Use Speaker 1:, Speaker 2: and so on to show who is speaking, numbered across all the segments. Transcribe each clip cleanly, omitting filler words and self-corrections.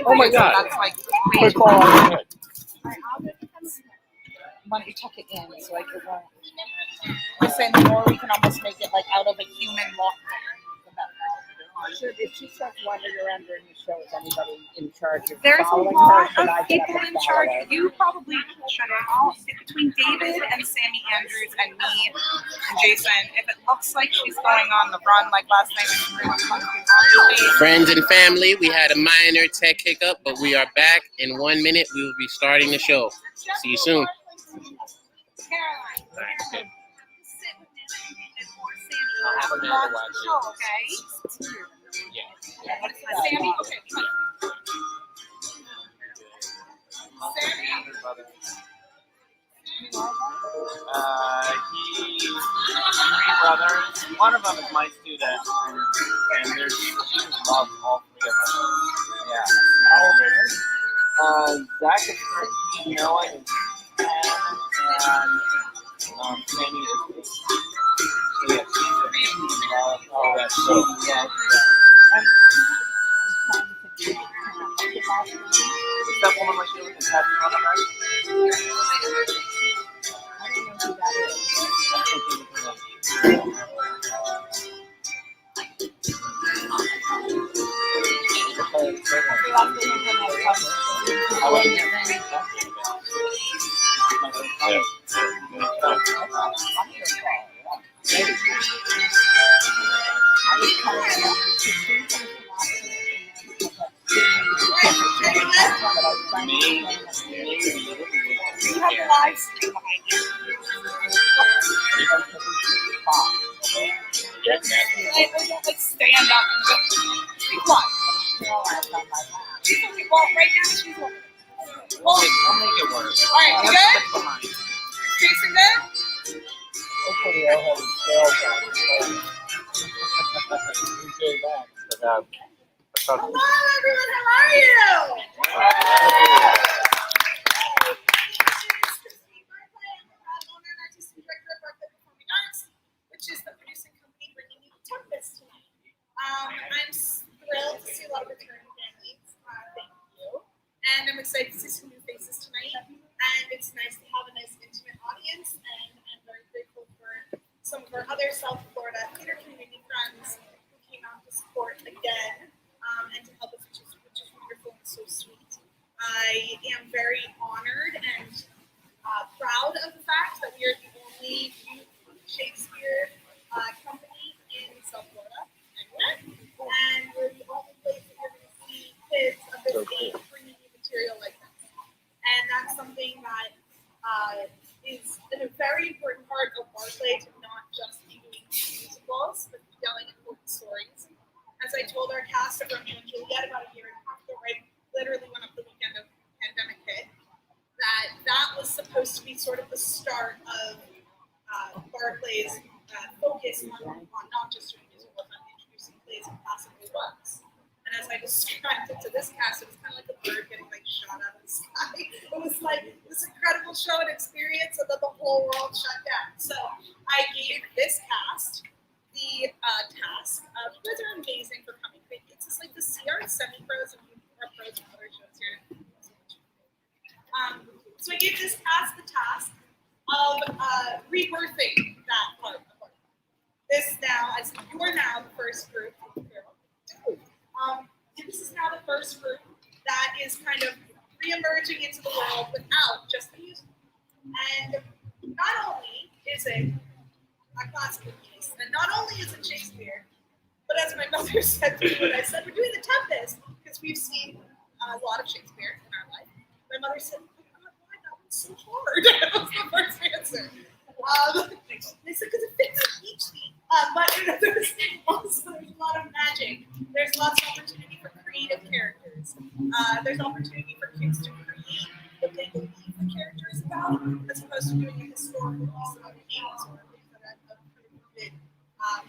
Speaker 1: Oh my god.
Speaker 2: That's like
Speaker 1: Quick call on your head.
Speaker 2: why don't you tuck it in so like it won't. We're saying the more we can almost make it like out of a human locker, the better.
Speaker 3: If she starts wandering around during the show, is anybody in charge of
Speaker 4: There's a
Speaker 3: following her?
Speaker 4: lot
Speaker 3: Should
Speaker 4: of
Speaker 3: I get
Speaker 4: people
Speaker 3: up and
Speaker 4: in
Speaker 3: follow
Speaker 4: charge.
Speaker 3: her?
Speaker 4: You probably should all between David and Sammy Andrews and me and Jason. If it looks like she's going on the run like last night,
Speaker 5: Friends and family, we had a minor tech hiccup, but we are back. In 1 minute, we will be starting the show. See you soon.
Speaker 4: Caroline.
Speaker 1: I'll have Amanda
Speaker 4: Watch
Speaker 1: watch
Speaker 4: the show, okay?
Speaker 1: Yeah.
Speaker 4: Sammy, okay. Sammy.
Speaker 1: He's 3 brothers. One of them is my student, and there's love all 3 of them. Yeah. How old are they? Zach is 13, Noah is 10, and Sammy is 8. So yeah, she's oh, that's so. Yeah. Is that one of my students that has one of us?
Speaker 3: I don't know who that is.
Speaker 4: You have a live stream behind you. Like stand up and go. Be quiet. She's okay. Well, right now she's okay. Well,
Speaker 1: I'll make it work.
Speaker 4: alright, you good? Jason good?
Speaker 1: Hopefully I'll have his sales on. We came back, but
Speaker 4: Hello everyone, how are you? Which is the producing company bringing you Tempest tonight. I'm thrilled to see a lot of returning families. Thank you. And I'm excited to see some new faces tonight. And it's nice to have a nice intimate audience. And I'm very grateful for some of our other South Florida theater community friends who came out to support again and to help us, which is wonderful and so sweet. I am very honored and proud of the fact that we are the only youth Shakespeare company in South Florida, and we're the only place that you're going to see kids of this age bringing you material like this. And that's something that is a very important part of BARCLAY, to not just be doing musicals, but be telling important stories. As I told our cast of Romeo and Juliet about a year and a half ago, right, literally went up the weekend of pandemic hit, that was supposed to be sort of the start of BARCLAY's focus on not just doing musicals, but introducing plays and classical works. And as I described it to this cast, it was kind of like a bird getting like shot out of the sky. It was like this incredible show and experience, and then the whole world shut down. So I gave this cast the task of, you guys are amazing for coming. It's just like to see our semi-pros and our pros and other shows here. So I gave this cast the task of rebirthing that part of it. This now, as you are now the first group, this is now the first group that is kind of re-emerging into the world without just the music. And not only is it a classical piece, and not only is it Shakespeare, but as my mother said to me when I said, we're doing the Tempest, because we've seen a lot of Shakespeare in our life, my mother said, so hard. That was the first answer. They said, because it fits in each theme. But there's also a lot of magic. There's lots of opportunity for creative characters. There's opportunity for kids to create what they believe the character is about, as opposed to doing a historical piece about kings or things that have rooted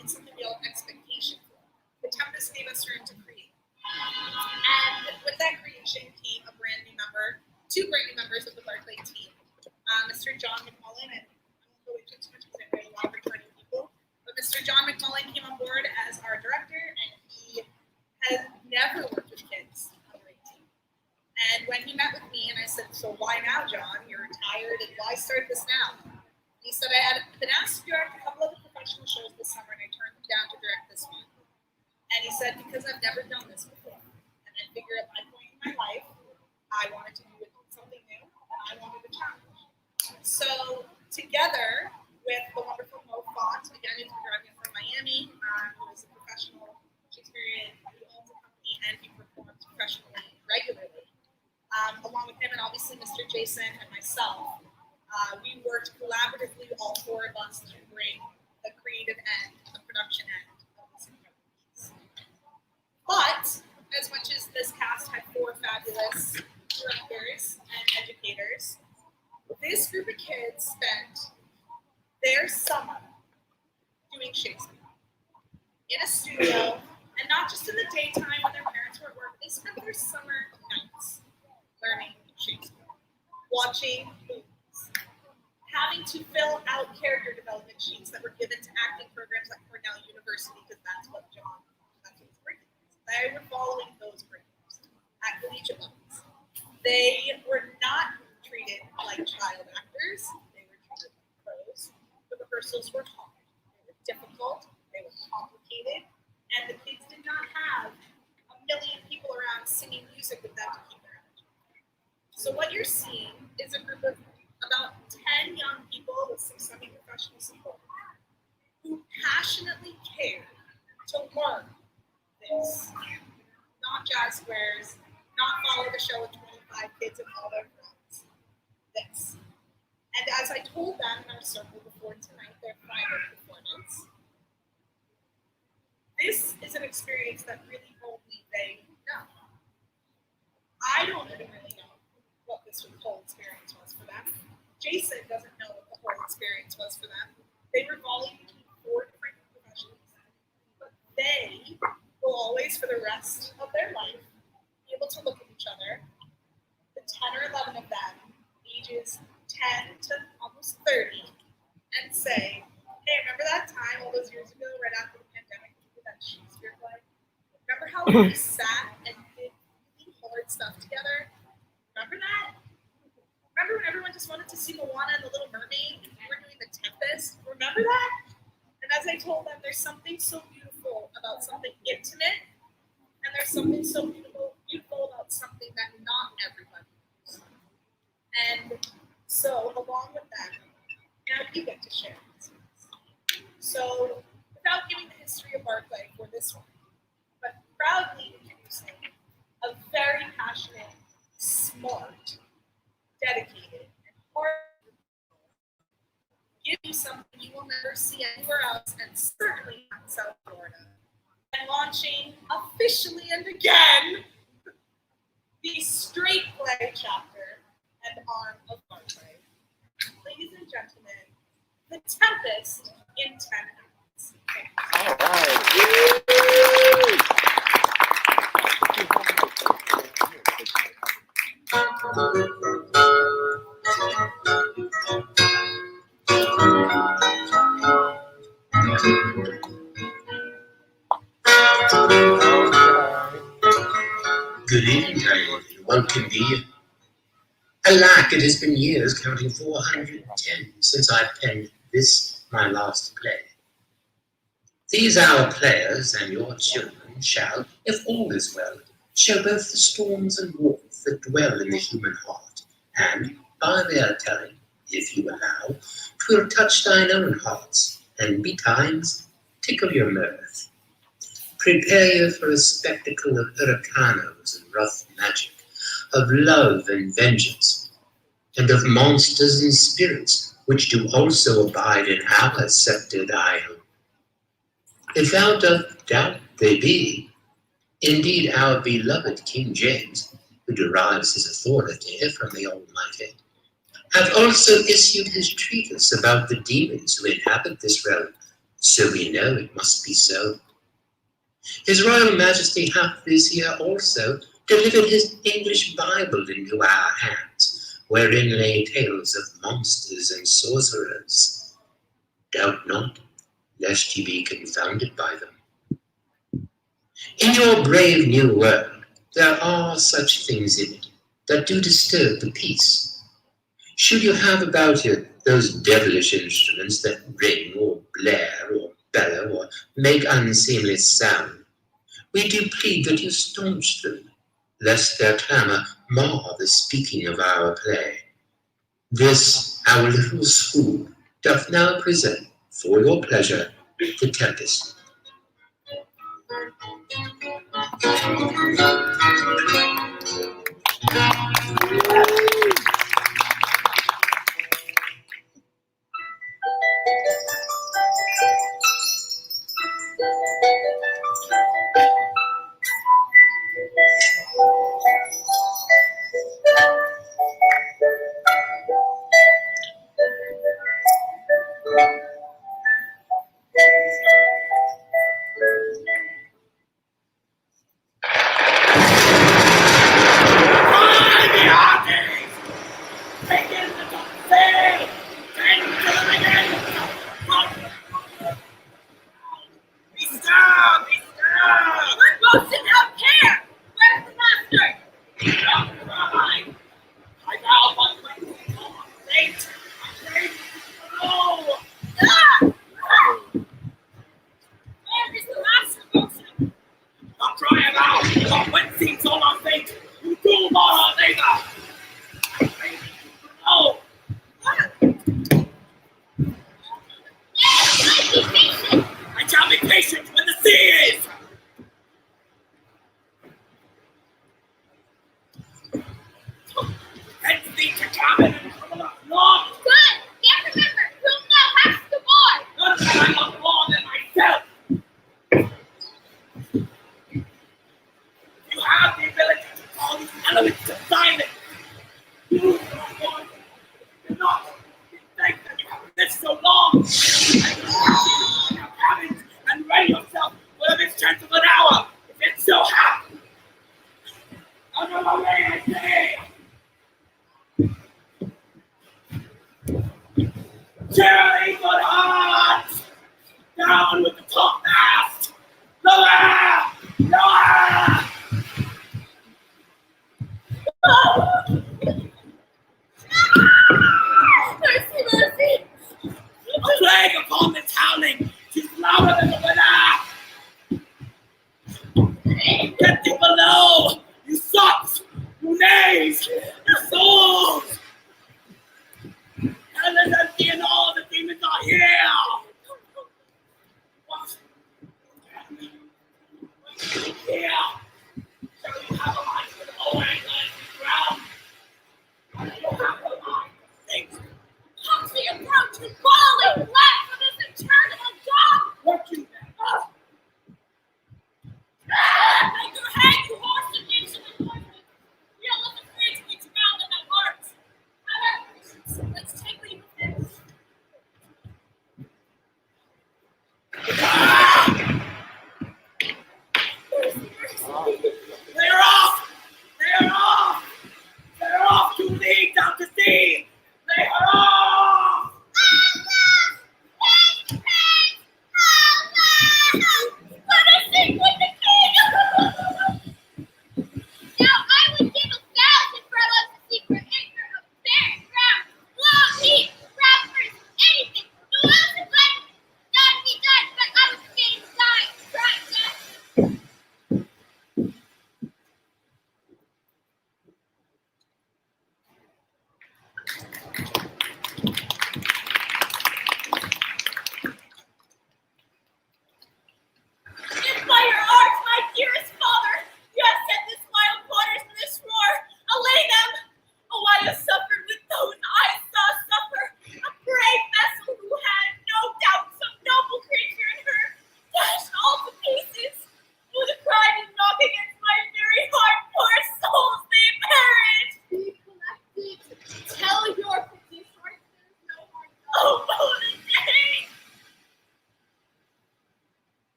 Speaker 4: in something we all have expectation for. The Tempest gave us room to create. And with that creation came a brand new member, 2 brand new members of the BARCLAY team, Mr. John McMullen, and I won't go into too much because I know a lot of returning people, but Mr. John McMullen came on board as our director, and he why now, John? You're retired, and why start this now? He said, I had been asked to direct a couple of the professional shows this summer, and I turned them down to direct this one. And he said, because I've never done this before. And I figured at my point in my life, I wanted to do something new, and I wanted a challenge. So together with the wonderful Mo Font, again, he's been driving from Miami, who is a professional Shakespearean, he owns a company, and he performs professionally regularly. Along with him and obviously Mr. Jason and myself, we worked collaboratively, all four of us, to bring the creative end, the production end of this incredible piece. But as much as this cast had four fabulous directors and educators, this group of kids spent their summer doing Shakespeare in a studio, and not just in the daytime when their parents were at work. They spent their summer nights learning Shakespeare, watching movies, having to fill out character development sheets that were given to acting programs like Cornell University, because that's what his curriculum is. They were following those curriculums at collegiate levels. They were not treated like child actors. They were treated like pros. The rehearsals were hard. They were difficult. They were complicated. And the kids did not have a million people around singing music with them to keep their energy. So what you're seeing is a group of about 10 young people with some semi-professional support who passionately care to learn this, not jazz squares, not follow the show with 25 kids and all their friends. This. And as I told them in our circle before tonight, their final performance, this is an experience that really only they know. I don't even really know what this whole experience was for them. Jason doesn't know what the whole experience was for them. They were volleying between four different professions, but they will always, for the rest of their life, be able to look at each other, the 10 or 11 of them, ages 10 to almost 30, and say, hey, remember that time all those years ago, right after the pandemic, we did that Shakespeare play? Remember how we sat and did really hard stuff together? Remember that? Remember when everyone just wanted to see Moana and the Little Mermaid, and we were doing the Tempest? Remember that? And as I told them, there's something so beautiful about something intimate, and there's something so beautiful about something that not everybody knows. And so, along with that, now you get to share this. So, without giving the history of BARCLAY for this one, but proudly introducing a very passionate, smart, dedicated, and hard, give you something you will never see anywhere else, and certainly not in South Florida. And launching officially and again the straight play chapter and arm of BARCLAY. Ladies and gentlemen, the Tempest in 10 minutes.
Speaker 1: All right.
Speaker 6: Good evening, everyone. Welcome to you. Alack, it has been years, counting 410, since I penned this, my last play. These our players and your children shall, if all is well, show both the storms and warmth that dwell in the human heart, and, by their telling, if you allow, 'twill touch thine own hearts, and betimes tickle your mirth. Prepare you for a spectacle of hurricanos and rough magic, of love and vengeance, and of monsters and spirits, which do also abide in our sceptred isle. If thou dost doubt they be, indeed our beloved King James, who derives his authority from the Almighty, hath also issued his treatise about the demons who inhabit this realm, so we know it must be so. His Royal Majesty hath this year also delivered his English Bible into our hands, wherein lay tales of monsters and sorcerers. Doubt not, lest ye be confounded by them. In your brave new world, there are such things in it that do disturb the peace, Should you have about you those devilish instruments that ring or blare or bellow or make unseemly sound, we do plead that you staunch them, lest their clamour mar the speaking of our play. This our little school doth now present, for your pleasure, the Tempest.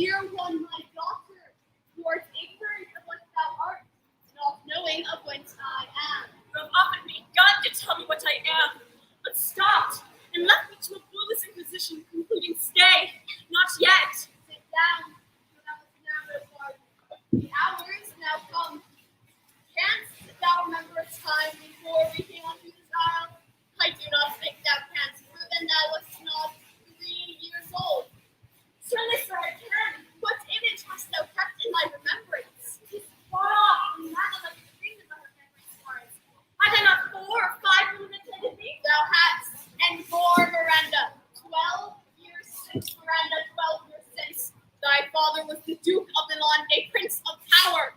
Speaker 7: dear one, my daughter, who art ignorant of what thou art, not knowing of whence I am.
Speaker 8: You have often begun to tell me what I am, but stopped and left me to a foolish inquisition, concluding, stay, not yet.
Speaker 7: Sit down, for thou must now regard me. The hour is now come. Canst thou remember a time before we came onto this isle? I do not think thou canst, for then thou wast not 3 years old.
Speaker 8: Surely, sir, I can.
Speaker 7: What image hast thou kept in thy remembrance?
Speaker 8: It is far off, and rather like the dreams of our memory stars. Had I not 4 or 5 limited me?
Speaker 7: Thou hadst, and more, Miranda. 12 years since, Miranda, 12 years since, thy father was the Duke of Milan, a prince of power.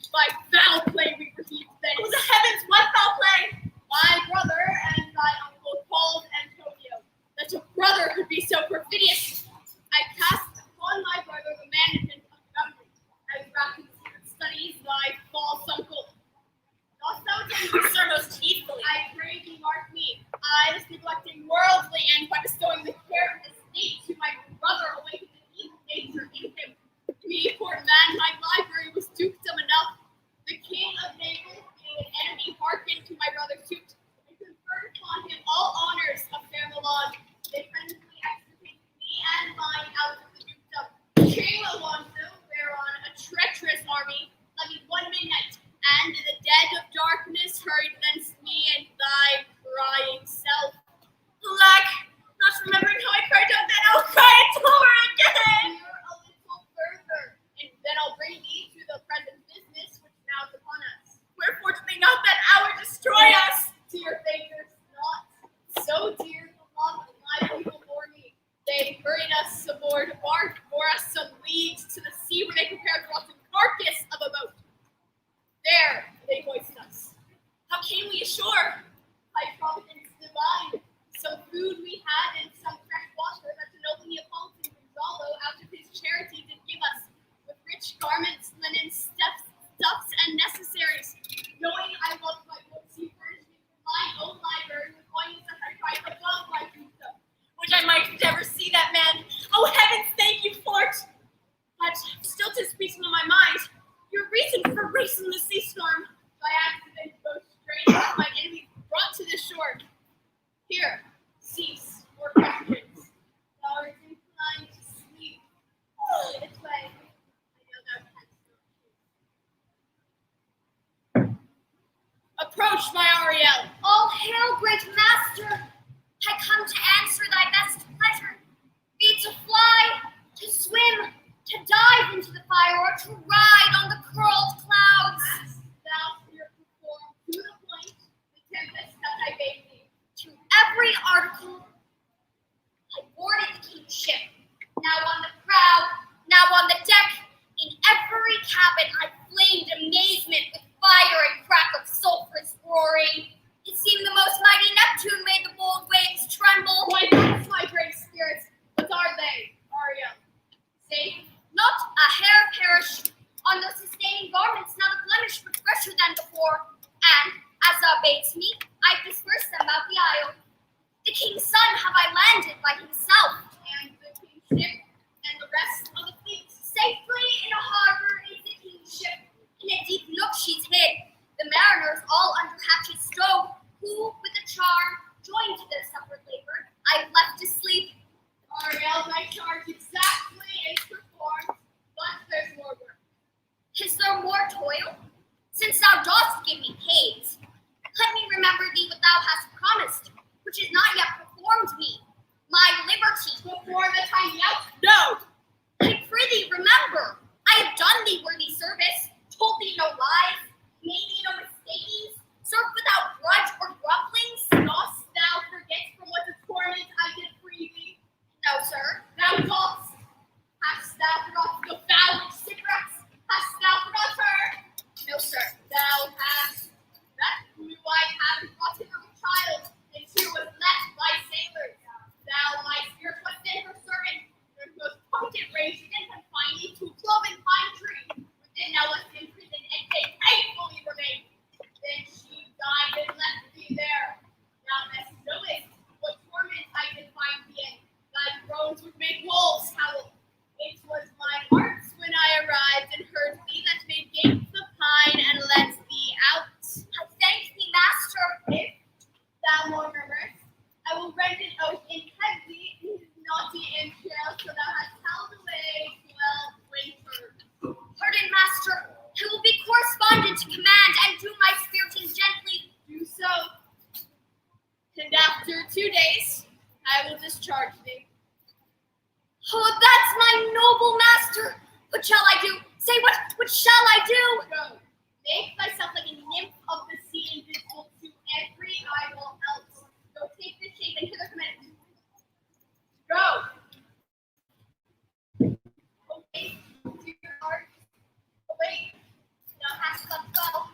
Speaker 7: By foul play we were heaped thence.
Speaker 8: Oh, the heavens, what foul play!
Speaker 7: My brother and thy uncle called Antonio, that a brother could be so perfidious. I cast upon my brother the management of government. I wrapped in secret studies thy false uncle. Dost thou attend to
Speaker 8: Sir, most heedfully.
Speaker 7: I pray thee mark me. I was neglecting worldly ends by bestowing the care of the state to my brother, awakened an evil nature in him. Me, poor man, my library was dukedom enough. The king of Naples, being an enemy, hearkened to my brother's suit, and conferred upon him all honors of fair Milan. They friendly extricated me and mine out of the dukedom. King Alonso, whereon a treacherous army levied 1 midnight, and in the dead of darkness hurried thence me and thy crying self.
Speaker 8: Alack, not remembering how I cried out then, I'll cry it over again.
Speaker 7: Hear a little further, and then I'll bring thee to the present business which now is upon us.
Speaker 8: Wherefore did they not that hour destroy us?
Speaker 7: Dear fingers, not so dear the love of my people bore me. They hurried us aboard a bark, bore us some leagues to the sea where they prepared for us a carcass of a boat. There they hoist us.
Speaker 8: How came we ashore?
Speaker 7: By providence divine, some food we had and some fresh water that the noble Neapolitan Gonzalo out of his charity did give us, with rich garments, linen, stuffs, and necessaries. Knowing I loved my books, he furnished me from my own library with volumes that I tried above my dukedom.
Speaker 8: Would I might never see that man. Oh, heavens, thank you for it. But still 'tis speaking on my mind. Your reason for racing the sea storm.
Speaker 7: By accident, both strange as my enemies brought to this shore. Here, cease or questions. Thou art inclined to sleep. This way. I know thou canst not choose. Approach, my Ariel.
Speaker 9: All hail, great master! I come to answer thy best pleasure, be to fly, to swim, to dive into the fire, or to ride on the curled clouds.
Speaker 7: Hast thou here performed to the point the tempest that I bade thee?
Speaker 9: To every article, I boarded the king's ship, now on the prow, now on the deck. In every cabin I flamed amazement with fire and crack of sulphurous roaring. It seemed the most mighty Neptune made the bold waves tremble.
Speaker 7: Why, that's my great spirits. What are they, Ariel? Safe?
Speaker 9: Not a hair perished. On the sustaining garments, not a blemish, but fresher than before. And, as thou badest me, I dispersed them about the isle. The king's son have I landed by himself,
Speaker 7: And the king's ship and the rest of the fleet.
Speaker 9: safely in a harbor is the king's ship. In a deep nook she's hid. The mariners all under hatches stowed, who, with a charm, joined to their separate labor, I left to sleep.
Speaker 7: Ariel, thy charge exactly is performed, but there's more work.
Speaker 9: Is there more toil? Since thou dost give me pains, let me remember thee what thou hast promised, which is not yet performed me. My
Speaker 7: after 2 days, I will discharge thee.
Speaker 9: Oh, that's my noble master. What shall I do? Say, what shall I do?
Speaker 7: Go. Make thyself like a nymph of the sea, invisible to every eyeball else. Go take this shape and hither command. Go. Awake to your heart. Awake. Thou hast slept well.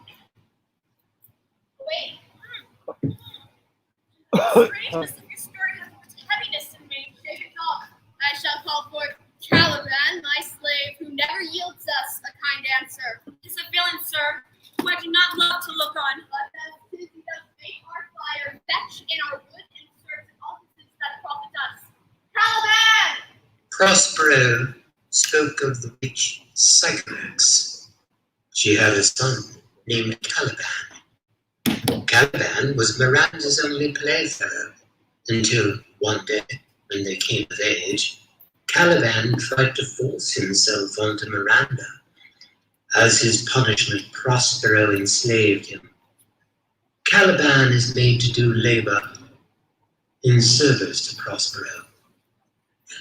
Speaker 7: Awake. The strangeness of your story has much heaviness in me. Shake it off. I shall call forth Caliban, my slave, who never yields us a kind answer.
Speaker 8: Is a villain, sir, who I do not love to look on.
Speaker 7: But as tis he does make our fire, fetch in our wood, and serve in offices that profit us. Caliban!
Speaker 6: Prospero spoke of the witch Sycorax. She had a son named Caliban. Caliban was Miranda's only playfellow until one day, when they came of age, Caliban tried to force himself onto Miranda. As his punishment, Prospero enslaved him. Caliban is made to do labor in service to Prospero.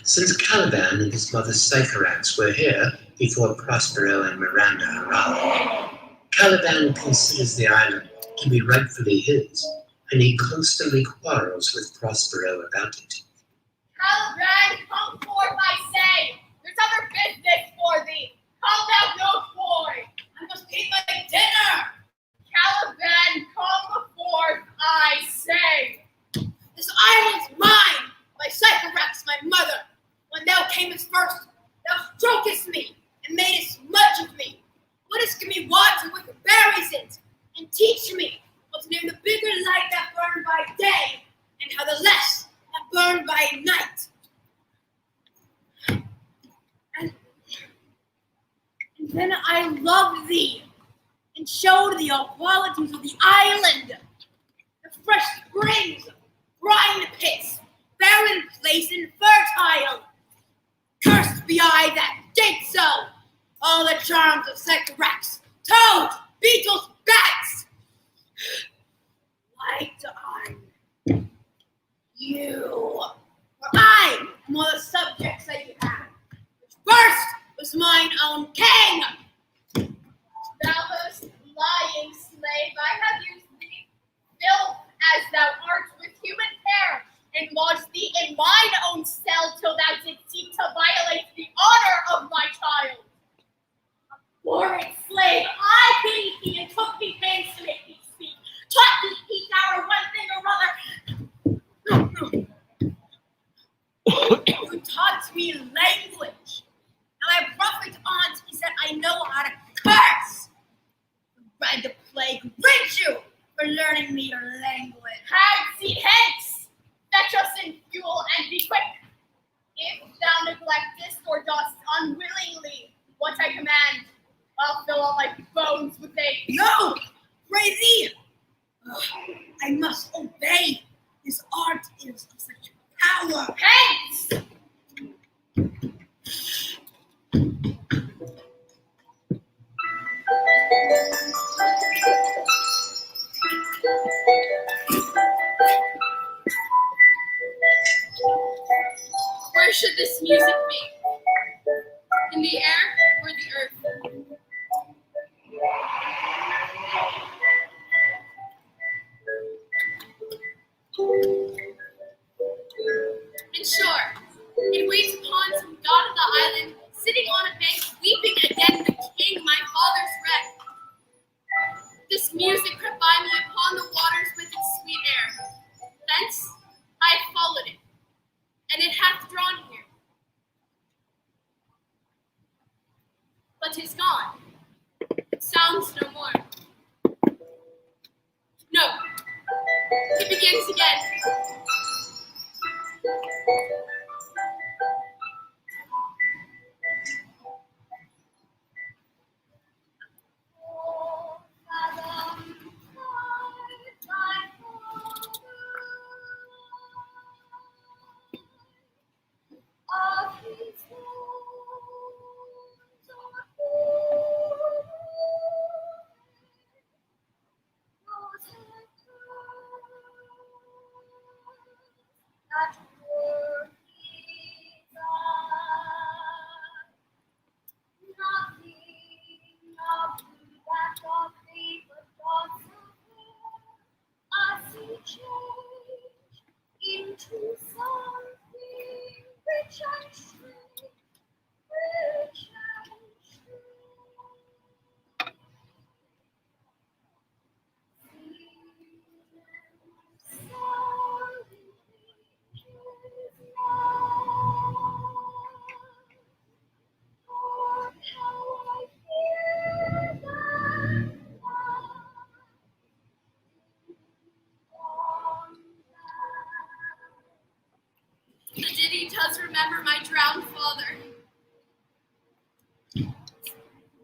Speaker 6: Since Caliban and his mother Sycorax were here before Prospero and Miranda arrived, Caliban considers the island to be rightfully his, and he constantly quarrels with Prospero about it.
Speaker 7: Caliban, come forth, I say! There's other business for thee! Come thou no boy! I must eat my dinner! Caliban, come forth, I say!
Speaker 8: This island's mine, by Sycorax, my mother. When thou camest first, thou strokest me, and madest much of me. Wouldst give me water with the berries in it, and teach me how to name the bigger light that burned by day, and how the less that burned by night. And then I loved thee, and showed thee all qualities of the island, the fresh springs, brine pits, barren place, and fertile. Cursed be I that did so. All the charms of Sycorax, toads, beetles, bats. Light on you, for I am all the subjects that you have. Which first was mine own king.
Speaker 7: Thou most lying slave, I have used thee, filth as thou art with human hair, and lodged thee in mine own cell till thou didst seek to violate the honor of my child. Abhorrent slave, I pitied thee and took thee pains to make thee speak, taught thee each hour one thing or other.
Speaker 8: You taught me language. Now my prophet aunt, he said I know how to curse. Ride the plague, rid you for learning me your language.
Speaker 7: Hag, seed hence! Fetch us in fuel and be quick! If thou neglectest or dost unwillingly what I command, I'll fill all my bones with a...
Speaker 8: No! Pray thee! I must obey. His art is of such power.
Speaker 7: Hence! Where should this music be? In the air or the earth? In short, it waits upon some god of the island, sitting on a bank, weeping again the king, my father's wreck. This music crept by me upon the waters with its sweet air. Thence I have followed it, and it hath drawn here. But 'tis gone. It sounds no more. No, it begins again. remember my drowned father.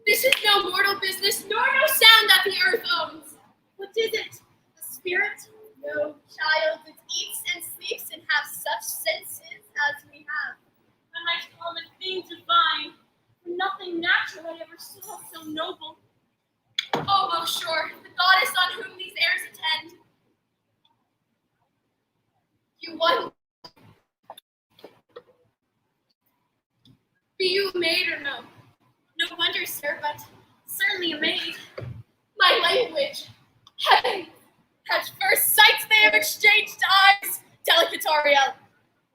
Speaker 7: This is no mortal business, nor no sound that the earth owns. What is it? A spirit? No, child, it eats and sleeps and has such senses as we have.
Speaker 8: I might call it thing divine, for nothing natural I ever saw so noble.
Speaker 7: Oh, most sure, the goddess on whom these airs attend. You wonder, be you a maid or no? No wonder, sir, but certainly a maid. My language, heaven, at first sight they have exchanged eyes, delicate Ariel.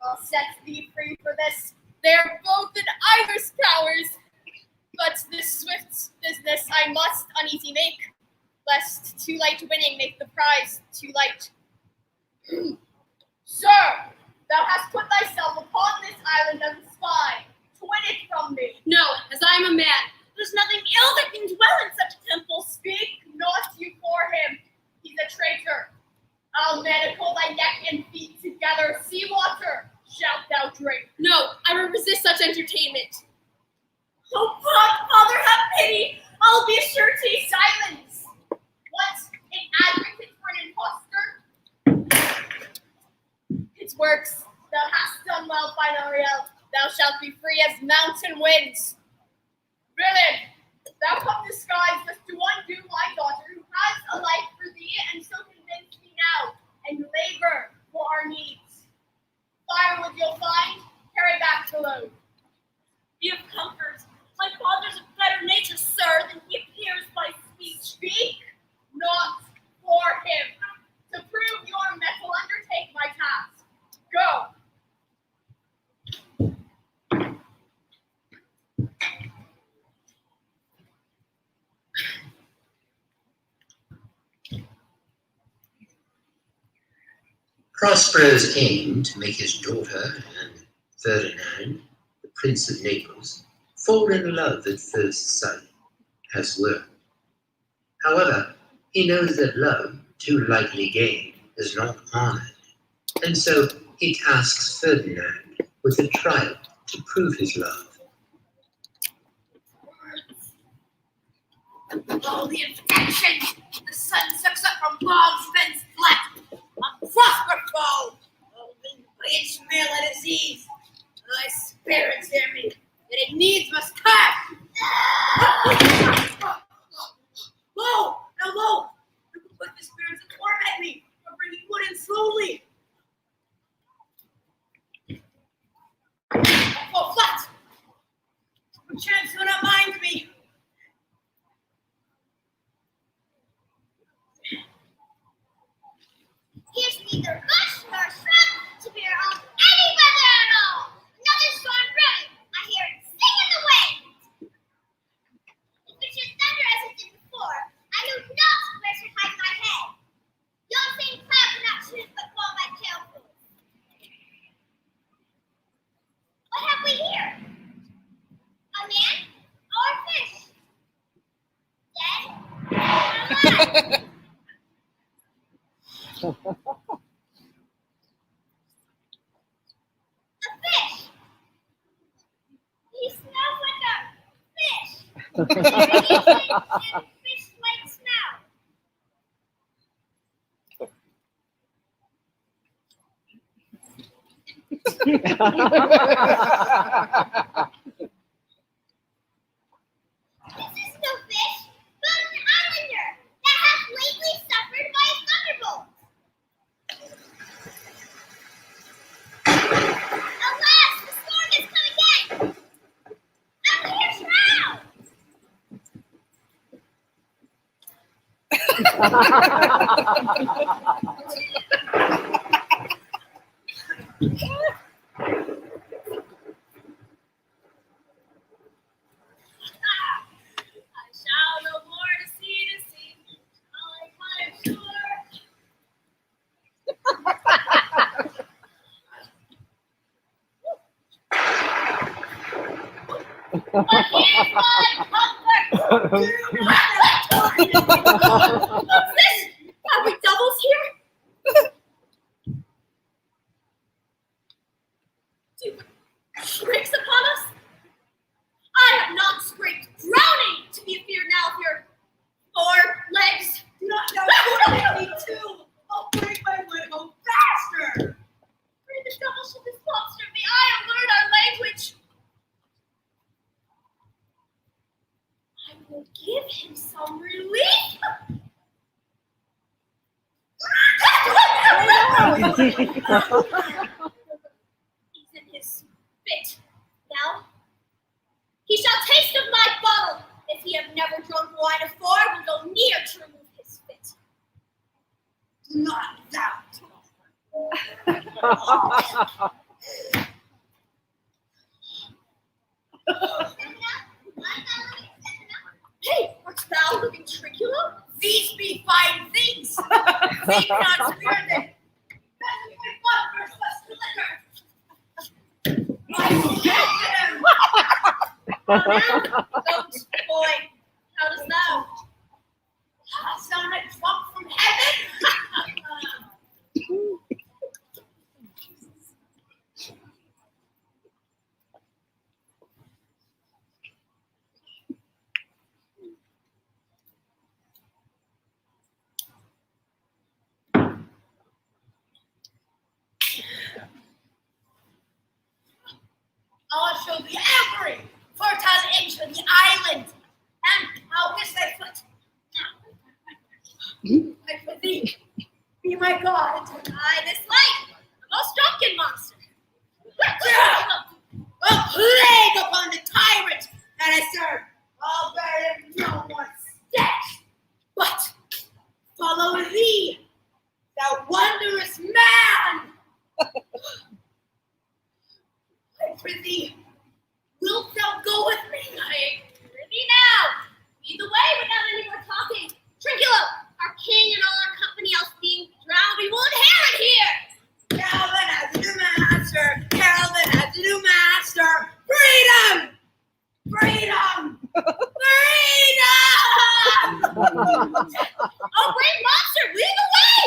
Speaker 7: I'll set thee free for this. They are both in either's powers. But this swift business I must uneasy make, lest too late winning make the prize too light. Sir, thou hast put thyself upon this island as a spy, to win it from me. No, as I am a man, there's nothing ill that can dwell in such a temple. Speak not you for him, he's a traitor. I'll manacle thy neck and feet together. Sea water shalt thou drink. No, I will resist such entertainment. Oh, Father, have pity! I'll be sure to silence. What, an advocate for an impostor? Its works, thou hast done well, fine Ariel. Thou shalt be free as mountain winds. Villain, thou come disguised just to undo my daughter, who has a life for thee, and so convince me now, and labor for our needs. Firewood you'll find, carry back the load.
Speaker 8: Be of comfort. My father's of better nature, sir, than he appears by speech.
Speaker 7: Speak not for him. To prove your mettle, undertake my task. Go.
Speaker 6: Prospero's aim to make his daughter and Ferdinand, the Prince of Naples, fall in love at first sight has worked. However, he knows that love, too lightly gained, is not honored, and so he tasks Ferdinand with a trial to prove his love.
Speaker 8: Oh, the infection! The sun sucks up from logs, fence flat. A prosper foe! Oh, the bleach smell of disease. Thy spirits hear me, that it needs must curse. Lo! Now lo! You can put the spirits to torment me, or bringing wood in slowly. Oh, flat! Perchance you'll not mind me.
Speaker 9: Gives neither rush nor shrub to bear on any weather at all. Another storm brewing. I hear it sing in the wind. If it should thunder as it did before, I know not where to hide my head. Yon same cloud cannot choose but fall my tail full. What have we here? A man or a fish? Dead or alive? A fish. He smells like a fish. And fish-like smell. This is no fish, but an islander that hath lately suffered by a thunderbolt. Alas, the storm has come again. I'm here shroud.
Speaker 8: I shall no more to see. I'm sure.
Speaker 7: But here's my comfort. Do not let
Speaker 8: What's this? Have we doubles here?
Speaker 9: him some relief. He's in his spit now. He shall taste of my bottle. If he have never drunk wine afore, will go near to remove his spit. Not that. Hey, art thou living Tricula? These be fine things. Think not spare them. Goat boy, how does thou? Sound like drop from heaven? I'll show thee every fertile inch of the island, and I'll kiss thy foot. Now, I prithee, be my God. I dislike the most drunken monster. A plague upon the tyrant that I serve. I'll bear him no more steps. But follow thee, thou wondrous man. I prithee, wilt thou go with me? I prithee now. Lead the way without any more talking. Tricula, our king and all our company else being drowned, we will inherit here. Calvin has a new master. Calvin has a new master. Freedom! Freedom! Freedom! Oh, great monster, lead the way!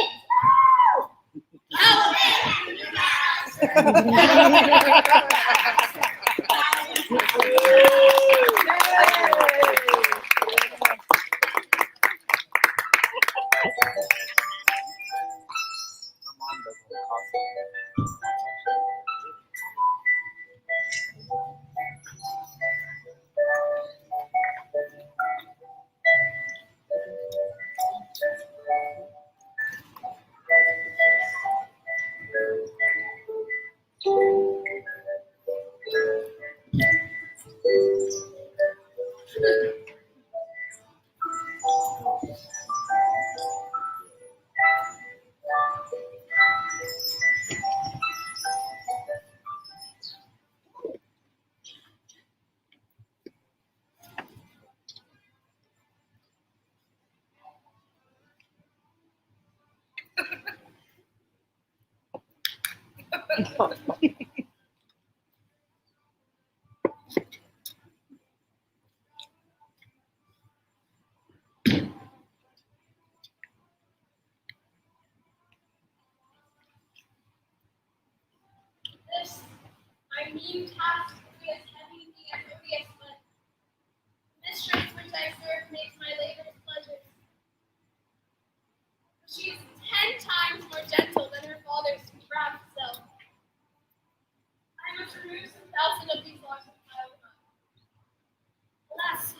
Speaker 9: Calvin has a new master. This, my mean task, is heavy me and odious, but the mistress which I serve makes my labors pleasures. She is 10 times more gentle than her father's proud self. I must remove some thousand of these logs of pile. Alas,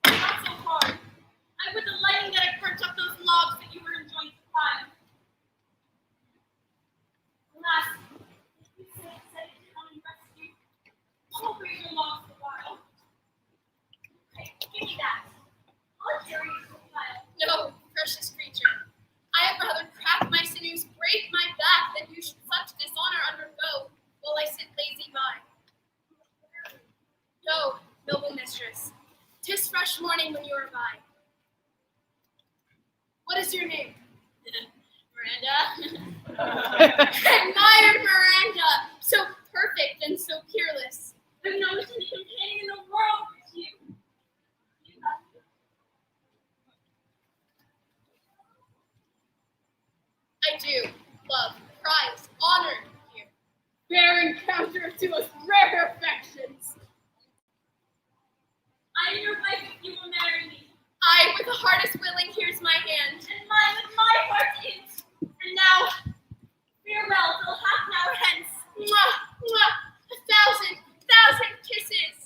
Speaker 9: not so hard. I would delighting that I burnt up those logs that you were enjoying to pile. Alas, if you said it down and rescue, I'll bring your logs a while. Okay, give me that. I'll carry you to a pile. No, precious creature. I had rather crack my sinews, break my back, than you should such dishonor undergo while I sit lazy by. Go, noble mistress. 'Tis fresh morning when you are by. What is your name? Miranda. Admired Miranda, so perfect and so peerless. I've no companion in the world with you. I do love, prize, honor you. Bear encounter to us rare affections. I am your wife if you will marry me. I, with a heart as willing, here's my hand. And mine with my heart is. And now, farewell till half an hour hence. Mwah, mwah, 1,000 kisses.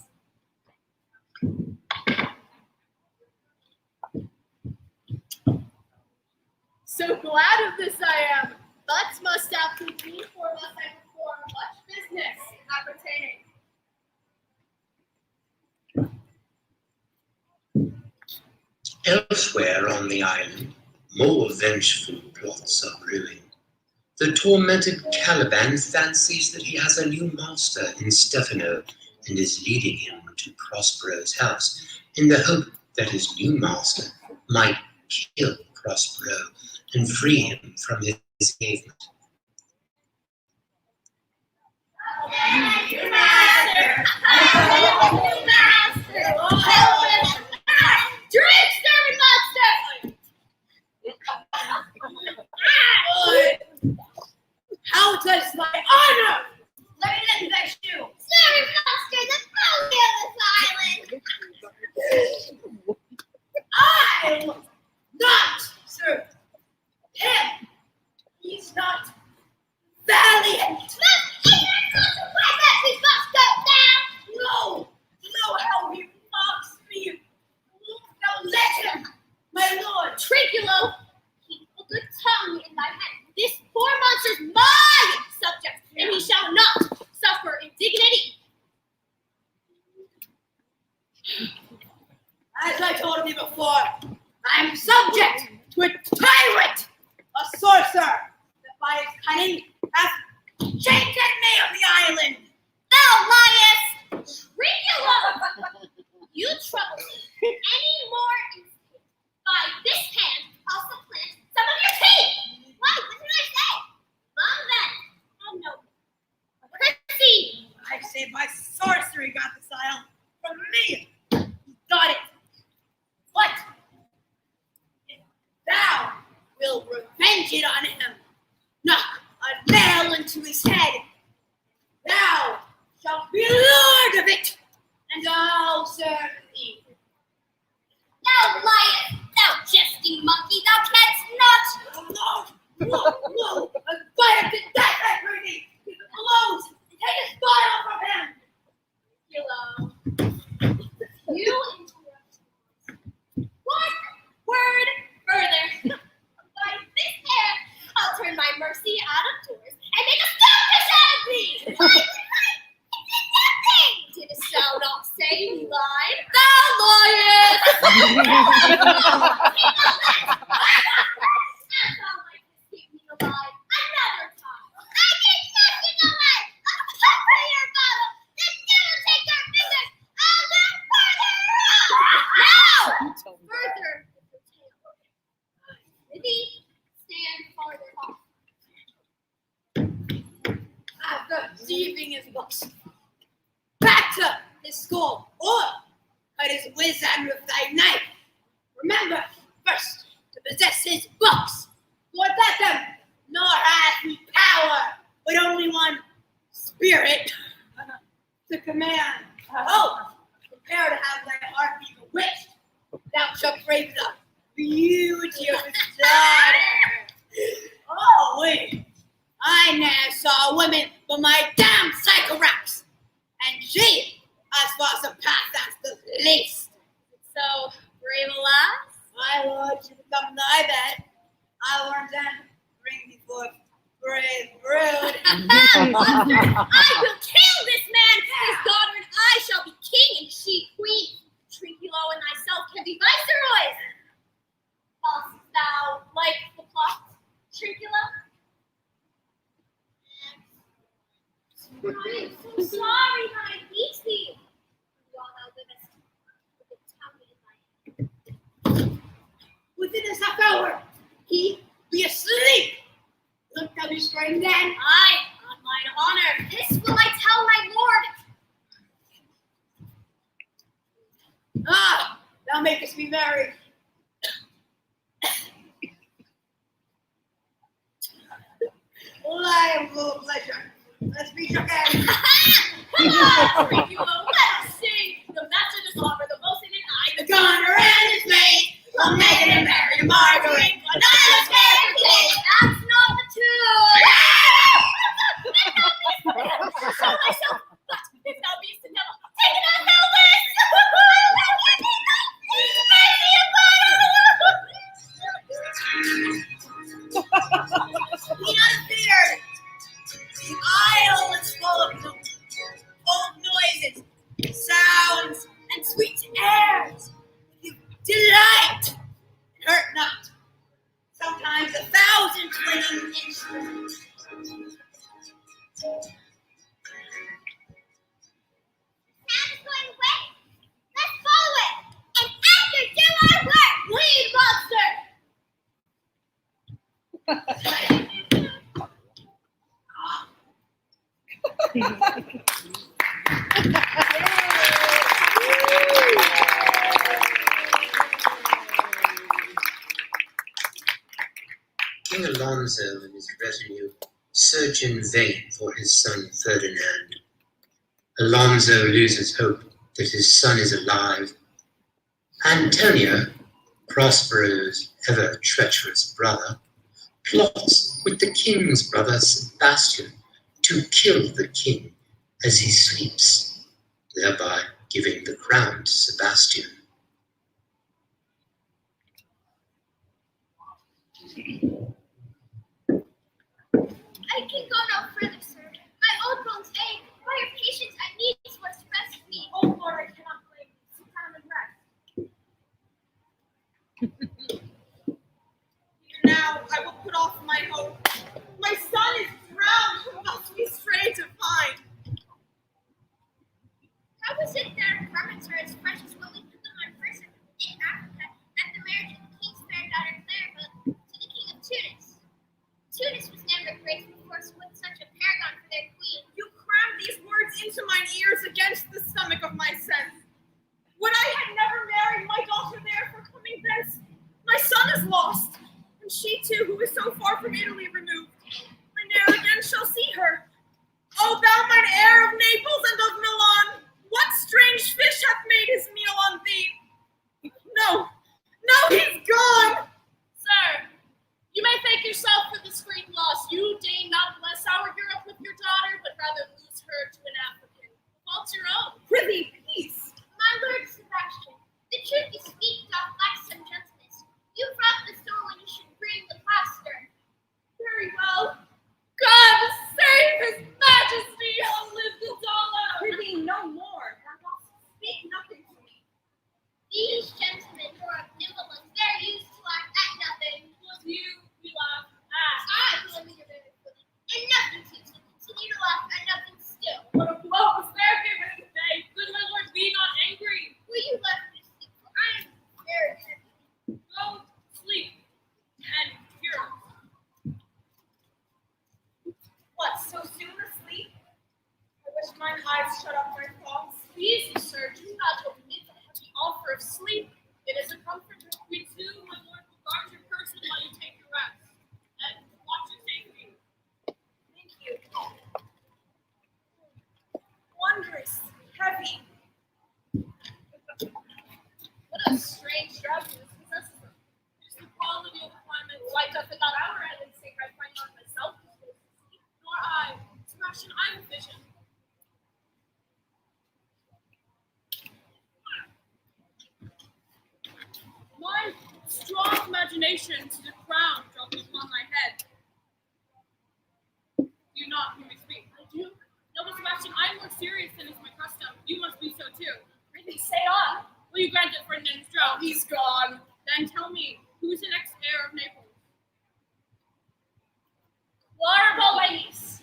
Speaker 6: Elsewhere on the island, more vengeful plots are brewing. The tormented Caliban fancies that he has a new master in Stefano and is leading him to Prospero's house in the hope that his new master might kill Prospero and free him from his engagement.
Speaker 9: Drink, serving monster!
Speaker 8: How does my honor?
Speaker 9: Let me let you guys shoe. Serving monster, the bully of this island!
Speaker 8: I will not serve him. He's not valiant.
Speaker 9: Why that we must go down?
Speaker 8: No, know how he mocks me. Now let him, my lord.
Speaker 9: Trinculo, keep a good tongue in thy head. This poor monster's my subject, and he shall not suffer indignity.
Speaker 8: As I told you before, I am subject to a tyrant, a sorcerer, that by his cunning hath shaken me of the island.
Speaker 9: Thou liest! Trinculo! You trouble me any more by this hand, I'll supplant some of your teeth! What did I say? Long then, and no. Proceed!
Speaker 8: I say by sorcery got this isle from me. He got it. What? If thou wilt revenge it on him, knock a nail into his head, thou shalt be lord of it, and I'll serve thee.
Speaker 9: Thou liest, thou jesting monkey, thou canst not!
Speaker 8: No, a fire to death, I heard thee. He blows, take his bottle from him.
Speaker 9: Hello. You interrupt. One word further. By this hand, I'll turn my mercy out of doors and make a stonefish out of thee! It's nothing! Didst thou not say you lied? Thou liest! Alive another time. I did nothing alive. I'll cover your bottle. The devil take your fingers. I'll go further. No! Further. Maybe stand farther off.
Speaker 8: After thieving his books, back to his skull, or cut his whiz end with thy knife. Remember, first, to possess his books. Without them, nor hath he power, but only one spirit to command. Oh, prepare to have thy heart be bewitched. Thou shalt crave the beauty of his daughter. Oh, wait. I never saw a woman but my damn psychoraps, and she has far surpassed us the least.
Speaker 9: So, brave alas?
Speaker 8: My lord should come thy bed. I learned then bring me forth brave brood.
Speaker 9: I will kill this man. His daughter and I shall be king and she queen. Trinculo and thyself can be viceroys. Dost thou like the plot, Trinculo? I am so sorry that I beat thee. While thou livest with the tongue in thy hand.
Speaker 8: Within a half hour, he be asleep. Look how he's straying then.
Speaker 9: Aye, on mine honor. This will I tell my lord.
Speaker 8: Ah, thou makest me merry. Well, I am full of pleasure. Let's be shook hands.
Speaker 9: Trinculo, let us sing. The master does offer the bosun and I.
Speaker 8: The gunner and his mate, I'm making him marry Marguerite. Another scary day.
Speaker 9: That's not the tune. Show myself, but if thou beest the devil, take it out thou list.
Speaker 8: Be unfeared. The isle is full of noises, sounds, and sweet airs. Give delight
Speaker 9: Sound is going away. Let's follow it. And after do our work. Lead, monster.
Speaker 6: King Alonso and his retinue search in vain for his son Ferdinand. Alonso loses hope that his son is alive. Antonio, Prospero's ever treacherous brother, plots with the king's brother Sebastian to kill the king as he sleeps, thereby giving the crown to Sebastian.
Speaker 9: I can go no further, sir. My old bones ache. By your patience, I need what's best for me.
Speaker 4: Oh Lord, I cannot blame you. Sit down and rest. Now I will put off my hope. My son is drowned, who must be stray to find.
Speaker 9: How was it that our garments are as fresh as what we put them on first in Africa at the marriage of the king's fair daughter Clara to the king of Tunis? Tunis was never graced before with such a paragon for their queen.
Speaker 4: You cram these words into mine ears against the stomach of my sense. Would I had never married my daughter there for coming thence? My son is lost, and she too, who is so far from Italy removed. I ne'er again shall see her. O thou mine heir of Naples and of Milan, what strange fish hath made his meal on thee? No, he's gone.
Speaker 7: Sir, you may thank yourself for this great loss. You deign not bless our Europe with your daughter, but rather lose her to an African. Fault's your own.
Speaker 4: Prithee, peace.
Speaker 9: My lord Sebastian, the truth you speak doth lack some gentleness. You brought the soul and you should bring the plaster.
Speaker 7: Very well. God save his majesty. I'll live the dollar.
Speaker 4: Prithee, no more. Thou dost speak nothing to me.
Speaker 9: These gentlemen who are nimble they're used to laugh at nothing.
Speaker 7: Was you we laugh at?
Speaker 9: I will be your very footing, and nothing seems to continue to laugh at nothing still.
Speaker 7: What a blow was there given today. Good my lord, be not angry.
Speaker 9: Will you let me sleep? For I am very heavy.
Speaker 7: Go sleep and hear us.
Speaker 4: What, so soon asleep? I wish mine eyes shut up my thoughts.
Speaker 7: Please, sir, do not omit the heavy offer of sleep. It is a comfort to we too, my lord, will guard your person while you take your rest. And watch your safety.
Speaker 4: Thank you. Wondrous, heavy.
Speaker 7: What a strange draught this possesses them. It is the quality of the climate light up at our end and say I find not myself disposed to sleep, nor I. Sebastian, I have vision. My strong imagination to the crown dropping upon my head. Do you not hear me speak? I do. Noble Sebastian, I am more serious than is my custom. You must be so too. Really, say on. Will you grant it Ferdinand's throne? He's gone. Then tell me, who is the next heir of Naples? Claribel, my niece.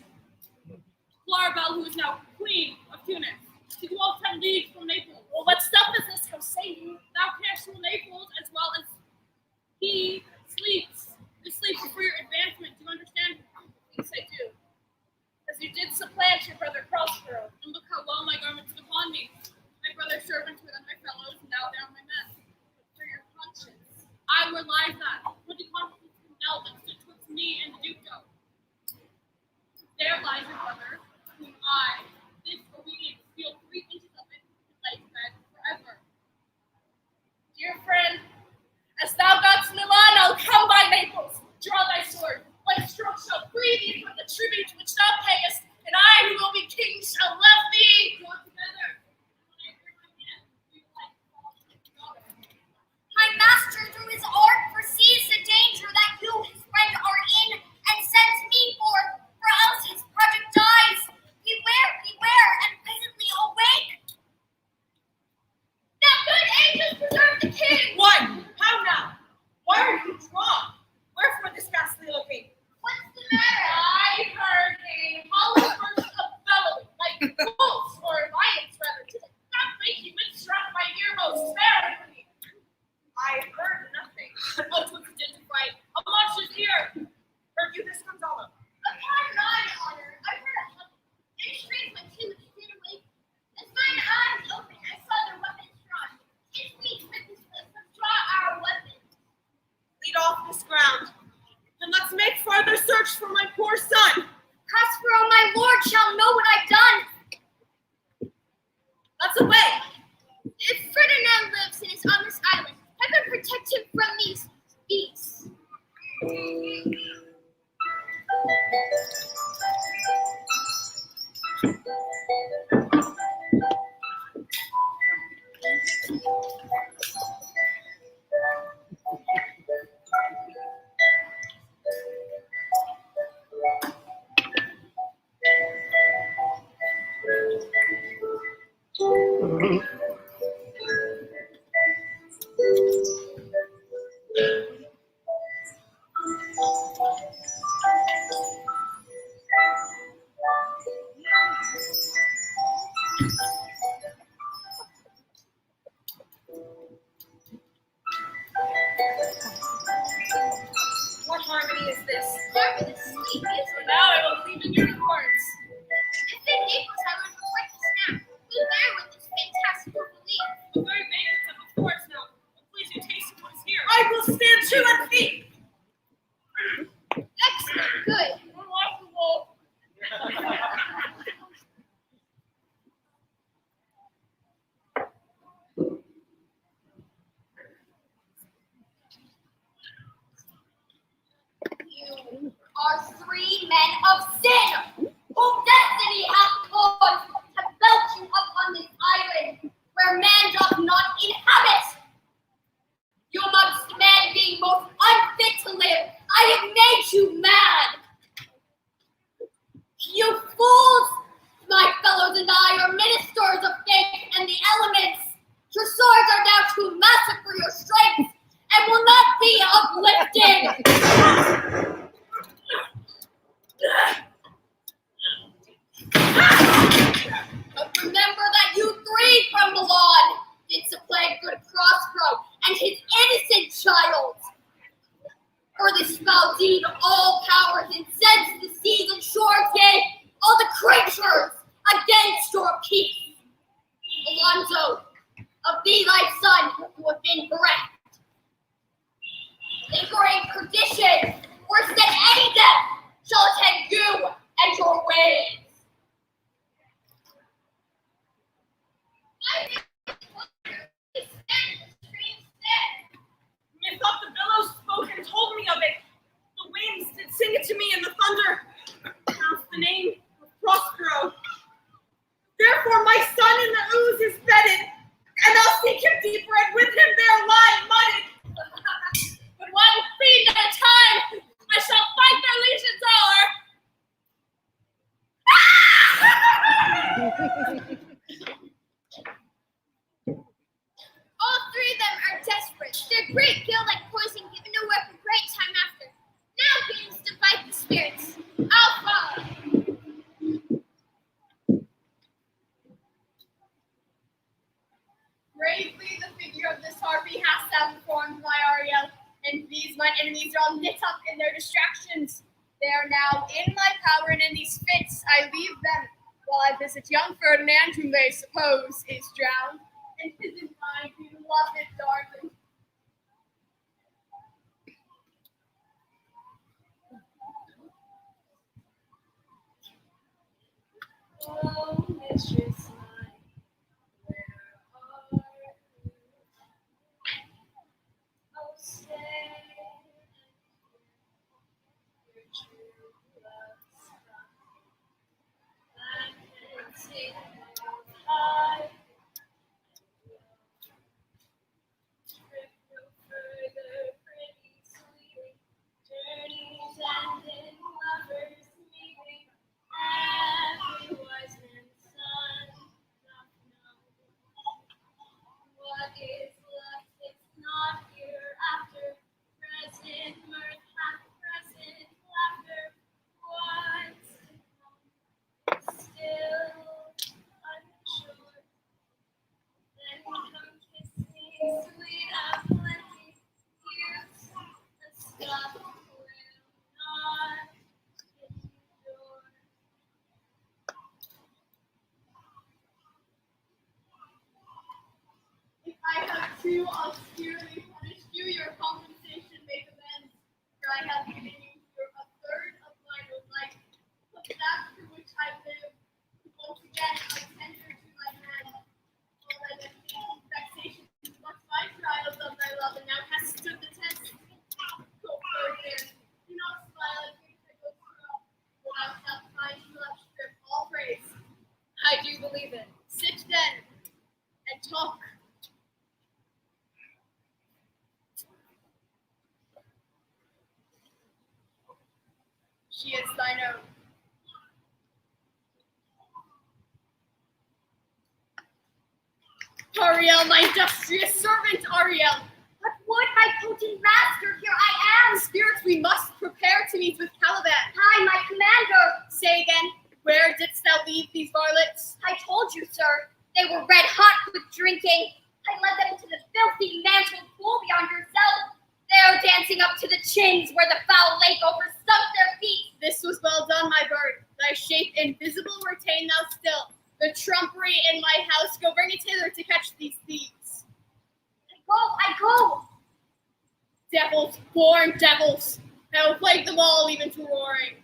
Speaker 7: Claribel, who is now queen of Tunis. She dwells 10 leagues from Naples. Well, what stuff is this? How say you? Thou canst rule Naples as well as he sleeps. This sleeps for your advancement. Do you understand? Yes, I do. As you did supplant your brother Prospero, and look how well my garments fit upon me. My brother servanthood and my fellows, and now down my men. But for your conscience, I were lies that, what the conscience compelled that stood twixt me and the dukedom. There lies your brother, whom I, this obedient, feel 3 inches of it, and lay to bed forever. Dear friend, as thou gott's Milan, I'll come by Naples. Draw thy sword. One stroke shall free thee from the tribute which thou payest, and I, who will be king, shall love thee. Draw together.
Speaker 9: My master, through his art, foresees the danger that you, his friend, are in, and sends me forth, for else his project dies. Beware, beware, and presently awake. That good angels preserve the king.
Speaker 4: What? How now? Why are you drawn? Wherefore this ghastly looking?
Speaker 9: What's the matter?
Speaker 7: I heard a hollow
Speaker 9: shall know what I've done.
Speaker 7: That's a way.
Speaker 9: If Ferdinand lives and is on this island, heaven protect him from these beasts.
Speaker 7: What harmony is this?
Speaker 9: Marvelous sleep, isn't it?
Speaker 7: Now I will believe in unicorns.
Speaker 9: If in Naples I learned to like the snap, who there with this fantastical belief?
Speaker 7: The very banquets of the forest now. Please, you taste what is here. I will stand 2 and feet.
Speaker 9: Excellent, good.
Speaker 7: Remarkable.
Speaker 9: You are 3 men of sin, whom destiny hath caused to belt you upon this island, where man doth not inhabit. You amongst men being most unfit to live, I have made you mad. You fools, my fellows and I are ministers of fate and the elements. Your swords are now too massive for your strength and will not be uplifted. But remember that you 3 from Milan did supplant good Prospero and his innocent child. For this foul deed, all powers incense the seas and shores, yea, all the creatures against your peace. Alonso, of thee thy son, who have been bereft. Lingering perdition, worse than any death, shall attend you and your ways. I
Speaker 7: Methought the billows spoke and told me of it. The winds did sing it to me, and the thunder pronounced the name of Prospero. Therefore my son in the ooze is bedded, and I'll seek him deeper, and with him there lie mudded. But one fiend at a time, I shall fight their legions o'er.
Speaker 9: All 3 of them are desperate. Their great guilt like poison given to work a great time after. Now begins to bite the spirits. I'll follow.
Speaker 8: Bravely the figure of this harpy hast thou performed, my Ariel, and these mine enemies are all knit up in their distractions. They are now in my power, and in these fits I leave them, while I visit young Ferdinand, whom they suppose is drowned, and visit my beloved darling. Oh, mistress mine, where are you? Oh, stay your true love's come, and sing high. Trip no further, pretty sweet journeys and in lovers meeting. Every wise man's son doth know what is left is not hereafter. Present mirth hath present laughter. What's to come still unsure. Then come kiss me, sweet of plenty. Use the stuff will not endure. If I have too austerely punished you, your compensation make amends. For I have given you a third of mine own life, but that for which I live
Speaker 7: Ariel, my industrious servant, Ariel.
Speaker 9: But would my potent master, here I am.
Speaker 7: Spirits, we must prepare to meet with Caliban.
Speaker 9: Hi, my commander.
Speaker 7: Say again, where didst thou leave these varlets?
Speaker 9: I told you, sir. They were red hot with drinking. I led them into the filthy mantled pool beyond yourself. They are dancing up to the chins where the foul lake oversunk their feet.
Speaker 7: This was well done, my bird. Thy shape invisible retain thou still. The trumpery in my house, go bring it hither to catch these thieves.
Speaker 9: I go.
Speaker 7: Devils, born devils. I will plague them all even to roaring.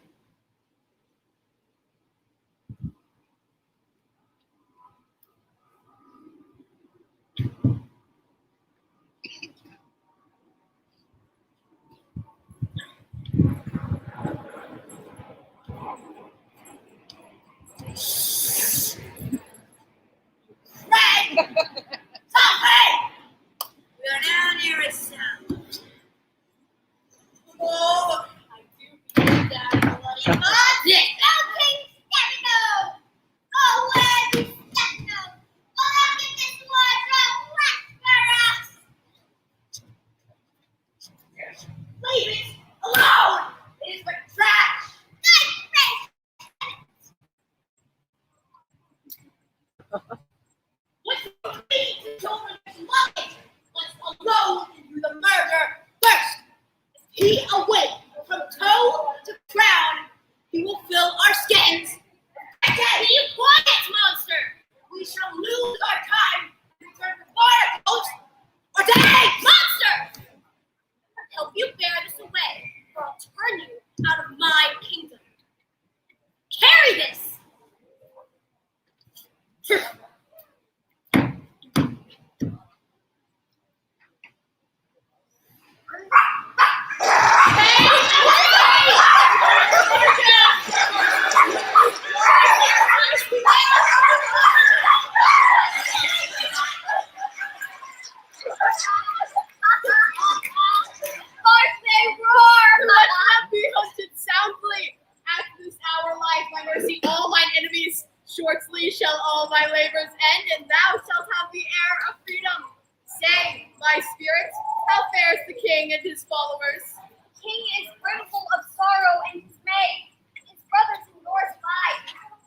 Speaker 8: We are now near a sound. Oh, I do feel that bloody magic.
Speaker 9: King Stefano! Oh, where is Stefano? Oh, look at this wardrobe! What's for us?
Speaker 8: Leave it alone. It is but trash. What's the reason to children love it? Let's alone and do the murder first. If he awake from toe to crown, he will fill our skins.
Speaker 9: Be quiet, monster!
Speaker 8: We shall lose our time and return to fire coast or die.
Speaker 9: Monster! Help you bear this away, or I'll turn you out of my kingdom. Carry this!
Speaker 7: Barclay, roar! Let them be hosted soundly. At this hour life, my mercy, all mine enemies. Shortly shall all my labors end, and thou shalt have the air of freedom. Say, my spirit, how fares the king and his followers?
Speaker 9: The king is brimful of sorrow and dismay. His brothers and yours lie,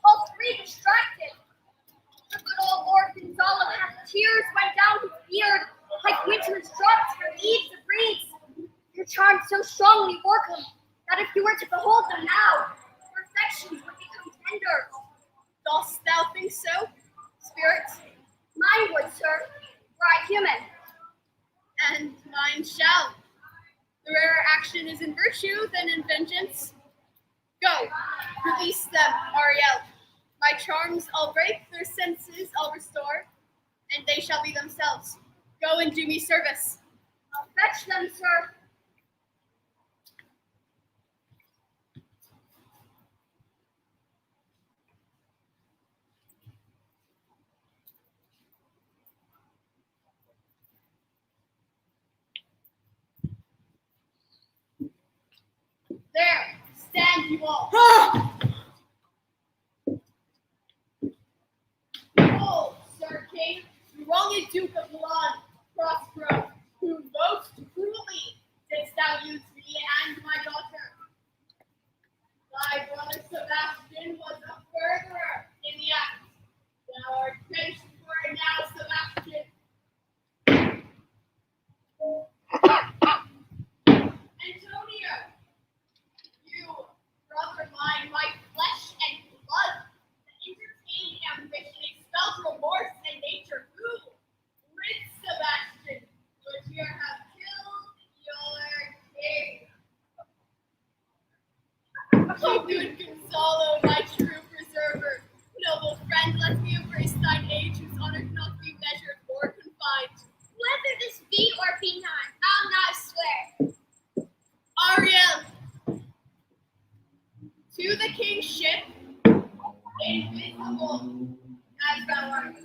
Speaker 9: all three distracted. The good old Lord Gonzalo hath tears run down his beard, like winter's drops from leaves of reeds. Your charms so strongly work him, that if you were to behold them now, your affections would become tender.
Speaker 7: Dost thou think so, spirit?
Speaker 9: Mine would, sir, were I human.
Speaker 7: And mine shall. The rarer action is in virtue than in vengeance. Go, release them, Ariel. My charms I'll break, their senses I'll restore, and they shall be themselves. Go and do me service.
Speaker 9: I'll fetch them, sir.
Speaker 7: There, stand you all. Behold, Sir King, the wronged Duke of Milan, Prospero, who most cruelly didst thou use me and my daughter. Thy brother Sebastian was a furtherer in the act. Thou art quenched for it now, Sebastian. Antonio, you, brother mine, my flesh and blood, that entertained ambition, expelled remorse and nature, who, with Sebastian, would here have killed your king. O good Gonzalo, my true preserver, noble friend, let me embrace thine age, whose honor cannot be measured or confined.
Speaker 9: Whether this be or be not, I'll not swear.
Speaker 7: Ariel, to the king's ship, invisible as thou art.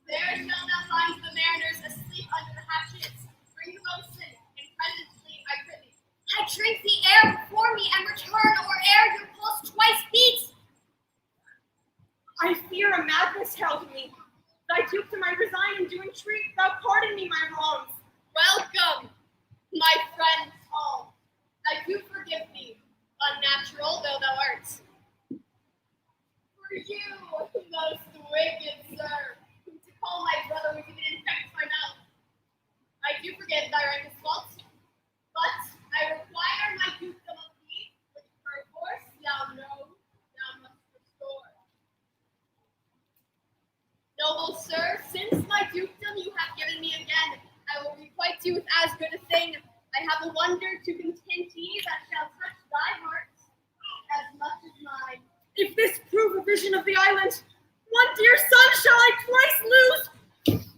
Speaker 7: There shall thou find the mariners asleep under the hatches. Bring the boatswain, and presently I prithee.
Speaker 9: I drink the air before me and return, or ere your pulse twice beats.
Speaker 3: I fear a madness held me.
Speaker 4: Thy dukedom I resign and do entreat, thou pardon me my wrongs.
Speaker 7: Welcome, my friends all. I do forgive thee, unnatural though thou art. For you, most wicked sir, whom to call my brother would even infect my mouth. I do forgive thy rankest faults, but I require my dukedom of thee, which perforce thou know thou must restore. Noble sir, since my dukedom you have given me again, I will requite you with as good a thing. I have a wonder to content ye that shall touch thy heart as much as mine.
Speaker 4: If this prove a vision of the island, one dear son shall I twice lose.
Speaker 7: It's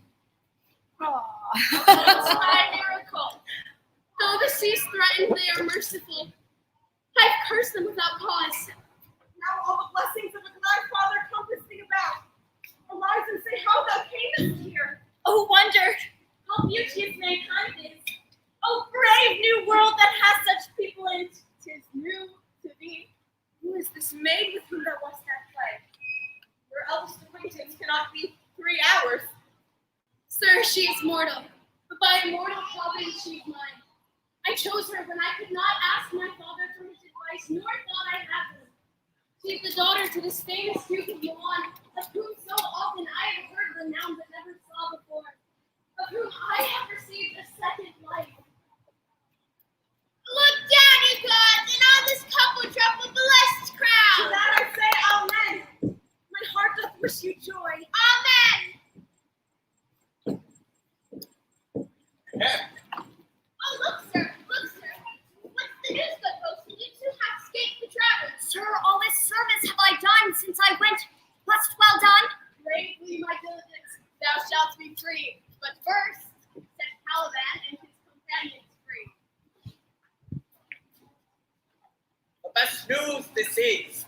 Speaker 7: my miracle. Though the seas threaten, they are merciful. I've cursed them without cause.
Speaker 4: Now all the blessings of a glad father compass thee about. Arise and say how thou camest here.
Speaker 8: Oh, wonder how beauteous mankind is. Oh, brave new world that has such people in it. 'Tis new to thee.
Speaker 4: Who is this maid with whom thou wast at play? Your eldest acquaintance cannot be 3 hours.
Speaker 7: Sir, she is mortal, but by immortal providence she is mine. I chose her when I could not ask my father for his advice, nor thought I had one. She is the daughter to this famous Duke of Milan, of whom so often I have heard renowned but never saw before, of whom I have received a second life. Look down, you gods, and on this couple drop a blessed
Speaker 4: To
Speaker 7: crown.
Speaker 4: that I say amen. My heart doth wish you joy.
Speaker 7: Amen. Oh, look, sir, look, sir. What's the news, good folks? You two have escaped the dragon.
Speaker 8: Sir, all this service have I done since I went. Wast well done?
Speaker 7: Bravely, my diligence, thou shalt be free. But first, set Caliban and his companions free.
Speaker 10: The best news this is.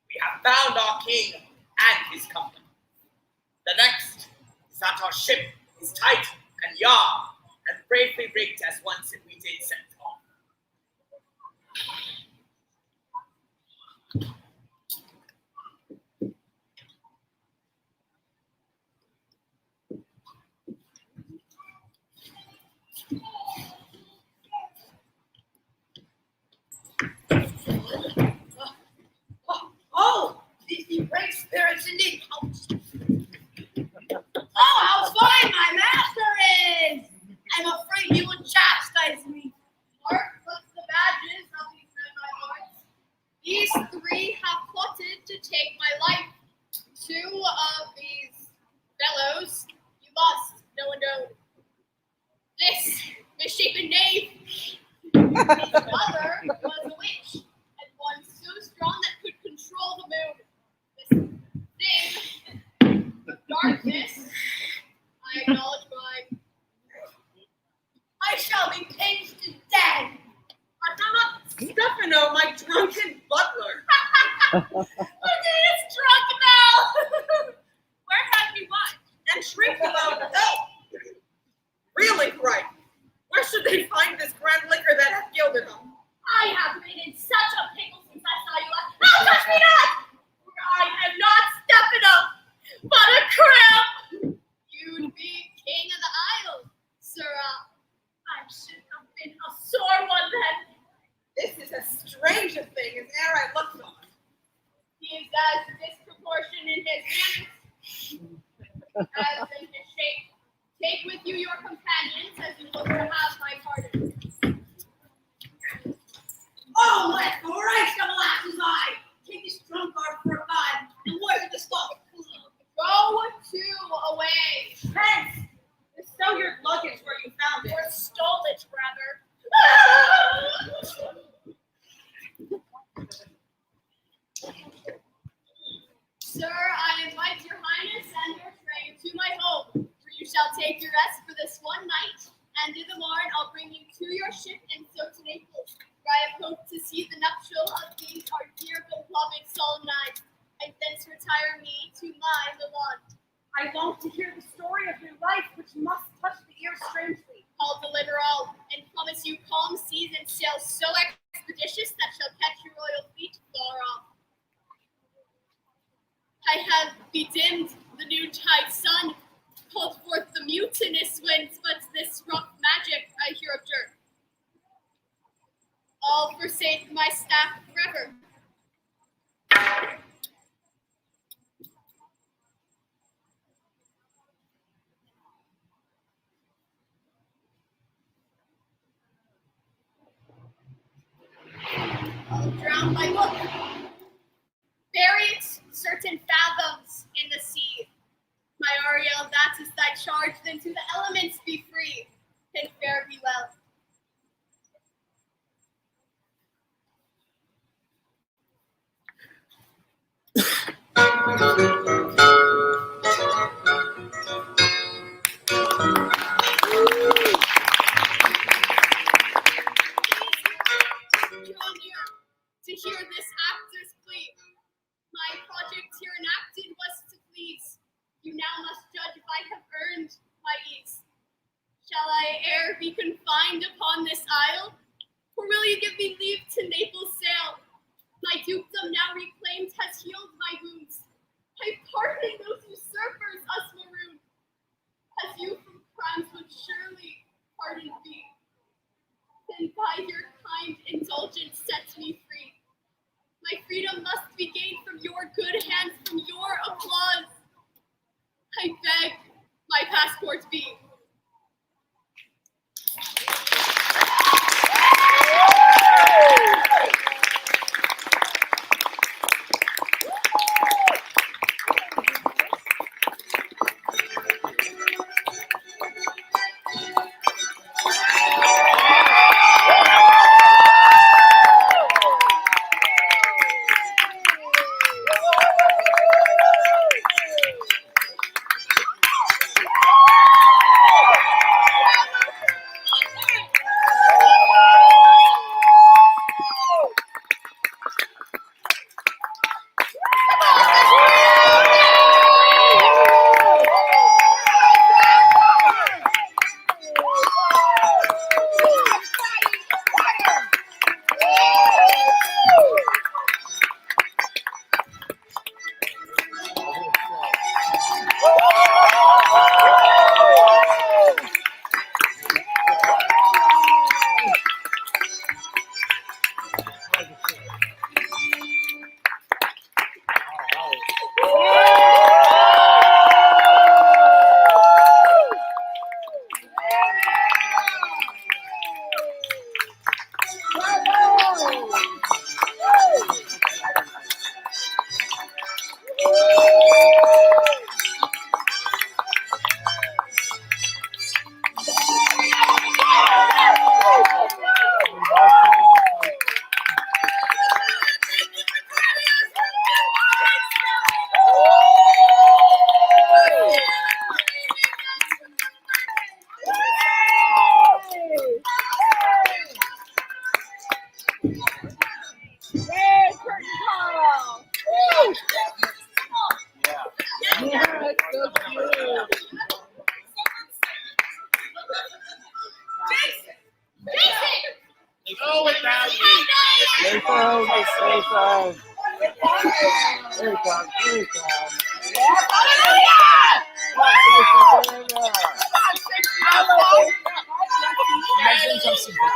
Speaker 10: We have found our king and his company. The next is that our ship is tight and yard and bravely rigged as once we did set off.
Speaker 8: Oh, these brave spirits indeed. Oh, how fine my master is! I'm afraid he will chastise me.
Speaker 7: Mark, what's the badges of these men, my lords? These three have plotted to take my life. Two of these fellows you lost, no one knowed. This misshapen knave, his mother was a witch, and one so strong that could control the moon. This thing, darkness, I acknowledge mine.
Speaker 8: I shall be pinched to death.
Speaker 4: Stefano, my drunken butler.
Speaker 7: Look at his drunk now. Where have you won?
Speaker 4: And shrieked about help. Really right. Where should they find this grand liquor that hath gilded them?
Speaker 7: I have been in such a pickle since I saw you last. No, touch me not! For I am not Stefano, but a crab. You'd be king of the isle, sirrah. I should have been a sore one then.
Speaker 4: This is as strange a thing as e'er I looked on.
Speaker 7: He is as disproportioned in his manners as in his shape. Take with you your companions as you look to have my pardon.
Speaker 8: Oh, let Christ of molasses eye! Take this drunkard for a god, and where's the stuff?
Speaker 7: Go to away.
Speaker 4: Hence, bestow your luggage where you found it.
Speaker 7: Or stole it, rather. Sir, I invite your highness and your train to my home, where you shall take your rest for this one night, and in the morn I'll bring you to your ship and so to Naples, where I have hoped to see the nuptial of these our dear beloved solemnized, and thence retire me to my Milan.
Speaker 4: I long to hear the story of your life, which must touch the ear strangely.
Speaker 7: I'll deliver all, and promise you calm seas and sails so expeditious that shall catch your royal feet far off. I have bedimmed The noontide sun called forth the mutinous winds, but this rough magic I here observe. I'll forsake my staff forever. I'll drown my book. Bury it certain fathoms in the sea. My Ariel, that is thy charge, then to the elements be free, and fare thee well. Draw near to hear this actor's plea. My project here enacted was to please. You now must judge if I have earned my ease. Shall I e'er be confined upon this isle? Or will you give me leave to Naples sail? My dukedom now reclaimed has healed my wounds. I pardon those usurpers us maroon. As you from crimes would surely pardon be. Then by your kind indulgence set me free. My freedom must be gained from your good hands, from your applause. I beg my passport be.
Speaker 5: Go without me.
Speaker 1: Stay firm, stay firm. Here it comes, here it comes. Imagine some simple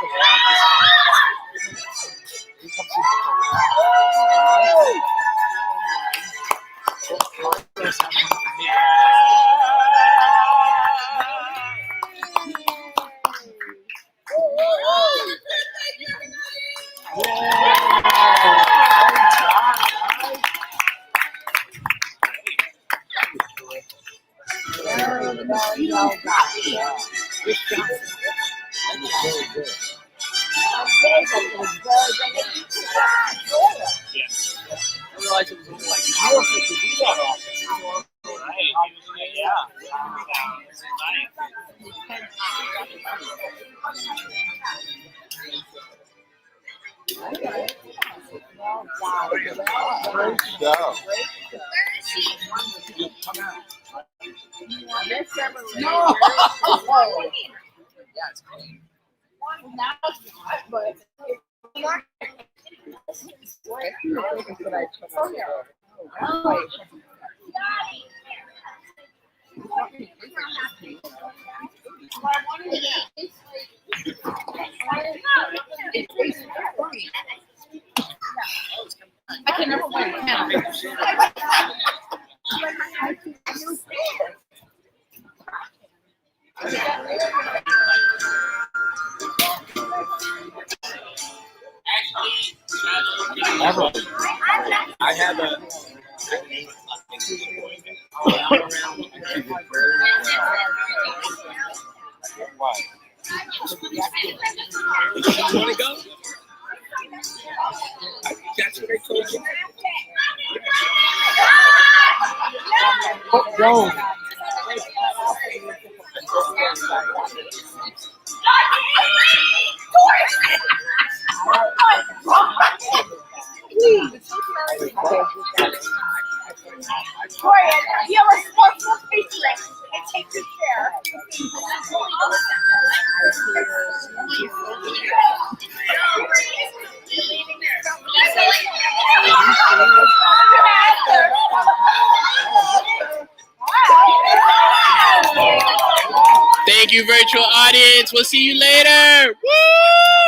Speaker 2: I can never win. Can I?
Speaker 1: Ever. I have a. Why?
Speaker 10: You want to go? That's what I told you.
Speaker 1: Go.
Speaker 3: Victoria, be a responsible patriot and take good care.
Speaker 5: Thank you, virtual audience. We'll see you later. Woo!